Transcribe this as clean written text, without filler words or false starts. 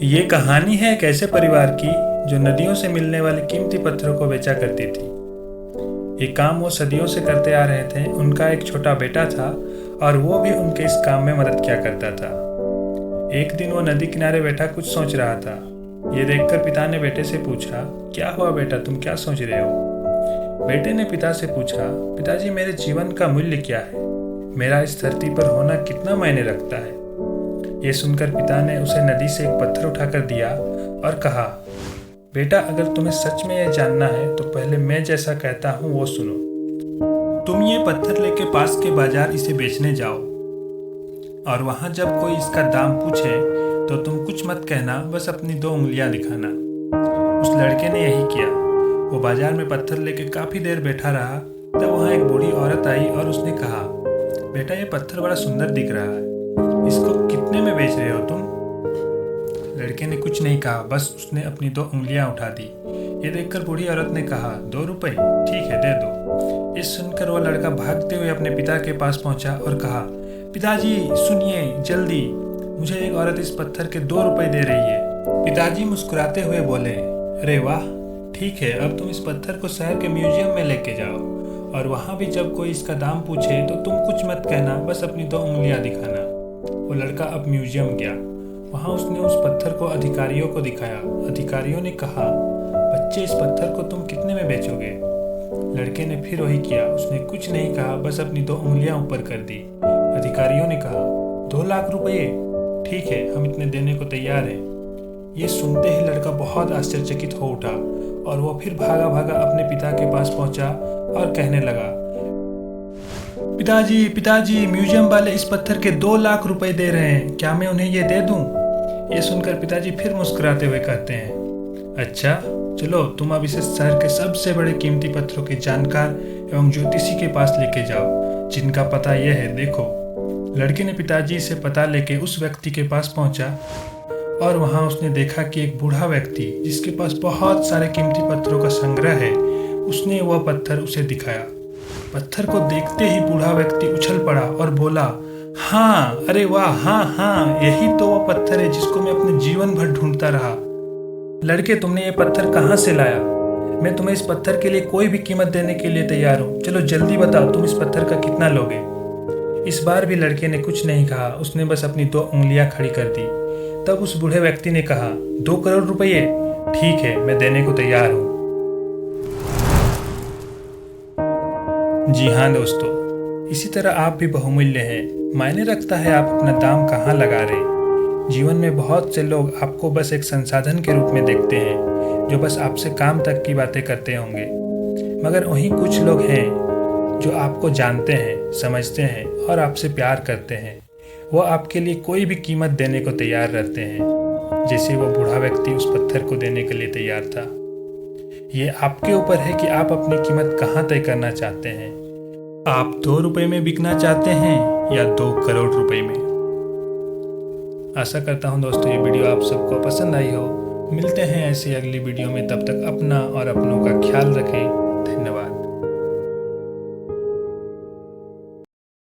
ये कहानी है एक ऐसे परिवार की जो नदियों से मिलने वाले कीमती पत्थरों को बेचा करती थी। ये काम वो सदियों से करते आ रहे थे। उनका एक छोटा बेटा था और वो भी उनके इस काम में मदद किया करता था। एक दिन वो नदी किनारे बैठा कुछ सोच रहा था। ये देखकर पिता ने बेटे से पूछा, क्या हुआ बेटा, तुम क्या सोच रहे हो? बेटे ने पिता से पूछा, पिताजी मेरे जीवन का मूल्य क्या है? मेरा इस धरती पर होना कितना मायने रखता है? ये सुनकर पिता ने उसे नदी से एक पत्थर उठाकर दिया और कहा, बेटा अगर तुम्हें सच में यह जानना है तो पहले मैं जैसा कहता हूँ वो सुनो। तुम ये पत्थर लेके पास के बाजार इसे बेचने जाओ और वहाँ जब कोई इसका दाम पूछे तो तुम कुछ मत कहना, बस अपनी 2 उंगलियां दिखाना। उस लड़के ने यही किया। वो बाजार में पत्थर लेके काफ़ी देर बैठा रहा। तब वहाँ एक बूढ़ी औरत आई और उसने कहा, बेटा ये पत्थर बड़ा सुंदर दिख रहा है, इसको कितने में बेच रहे हो तुम? लड़के ने कुछ नहीं कहा, बस उसने अपनी 2 उंगलियां उठा दी। ये देखकर बूढ़ी औरत ने कहा, 2 रुपए? ठीक है, दे दो। ये सुनकर वह लड़का भागते हुए अपने पिता के पास पहुंचा और कहा, पिताजी सुनिए जल्दी, मुझे एक औरत इस पत्थर के 2 रुपए दे रही है। पिताजी मुस्कुराते हुए बोले, अरे वाह, ठीक है, अब तुम इस पत्थर को शहर के म्यूजियम में लेके जाओ और वहाँ भी जब कोई इसका दाम पूछे तो तुम कुछ मत कहना, बस अपनी 2 उंगलियां दिखाना। वो लड़का अब म्यूजियम गया। वहाँ उसने उस पत्थर को अधिकारियों को दिखाया। अधिकारियों ने कहा, बच्चे इस पत्थर को तुम कितने में बेचोगे? लड़के ने फिर वही किया। उसने कुछ नहीं कहा, बस अपनी 2 उंगलियां ऊपर कर दी। अधिकारियों ने कहा, 2 लाख रुपये? ठीक है, हम इतने देने को तैयार हैं। ये सुनते ही लड़का बहुत आश्चर्यचकित हो उठा और वो फिर भागा भागा अपने पिता के पास पहुंचा और कहने लगा, पिताजी पिताजी, म्यूजियम वाले इस पत्थर के 2 लाख रुपए दे रहे हैं, क्या मैं उन्हें ये दे दूं? ये सुनकर पिताजी फिर मुस्कुराते हुए कहते हैं, अच्छा चलो, तुम अब इसे शहर के सबसे बड़े कीमती पत्थरों के जानकार एवं ज्योतिषी के पास लेके जाओ, जिनका पता यह है, देखो। लड़के ने पिताजी से पता लेके उस व्यक्ति के पास पहुंचा और वहां उसने देखा कि एक बूढ़ा व्यक्ति जिसके पास बहुत सारे कीमती पत्थरों का संग्रह है, उसने वह पत्थर उसे दिखाया। पत्थर को देखते ही बूढ़ा व्यक्ति उछल पड़ा और बोला, हाँ, अरे वाह, हाँ हाँ, यही तो वो पत्थर है जिसको मैं अपने जीवन भर ढूंढता रहा। लड़के, तुमने ये पत्थर कहाँ से लाया? मैं तुम्हें इस पत्थर के लिए कोई भी कीमत देने के लिए तैयार हूँ। चलो जल्दी बताओ, तुम इस पत्थर का कितना लोगे? इस बार भी लड़के ने कुछ नहीं कहा। उसने बस अपनी 2 उंगलियां खड़ी कर दी। तब उस बूढ़े व्यक्ति ने कहा, 2 करोड़ रुपये? ठीक है, मैं देने को तैयार हूँ। जी हाँ दोस्तों, इसी तरह आप भी बहुमूल्य हैं। मायने रखता है आप अपना दाम कहाँ लगा रहे। जीवन में बहुत से लोग आपको बस एक संसाधन के रूप में देखते हैं, जो बस आपसे काम तक की बातें करते होंगे। मगर वहीं कुछ लोग हैं जो आपको जानते हैं, समझते हैं और आपसे प्यार करते हैं। वो आपके लिए कोई भी कीमत देने को तैयार रहते हैं, जैसे वो बूढ़ा व्यक्ति उस पत्थर को देने के लिए तैयार था। ये आपके ऊपर है कि आप अपनी कीमत कहाँ तय करना चाहते हैं। आप 2 रुपए में बिकना चाहते हैं या 2 करोड़ रुपए में? आशा करता हूँ दोस्तों ये वीडियो आप सबको पसंद आई हो। मिलते हैं ऐसी अगली वीडियो में, तब तक अपना और अपनों का ख्याल रखें। धन्यवाद।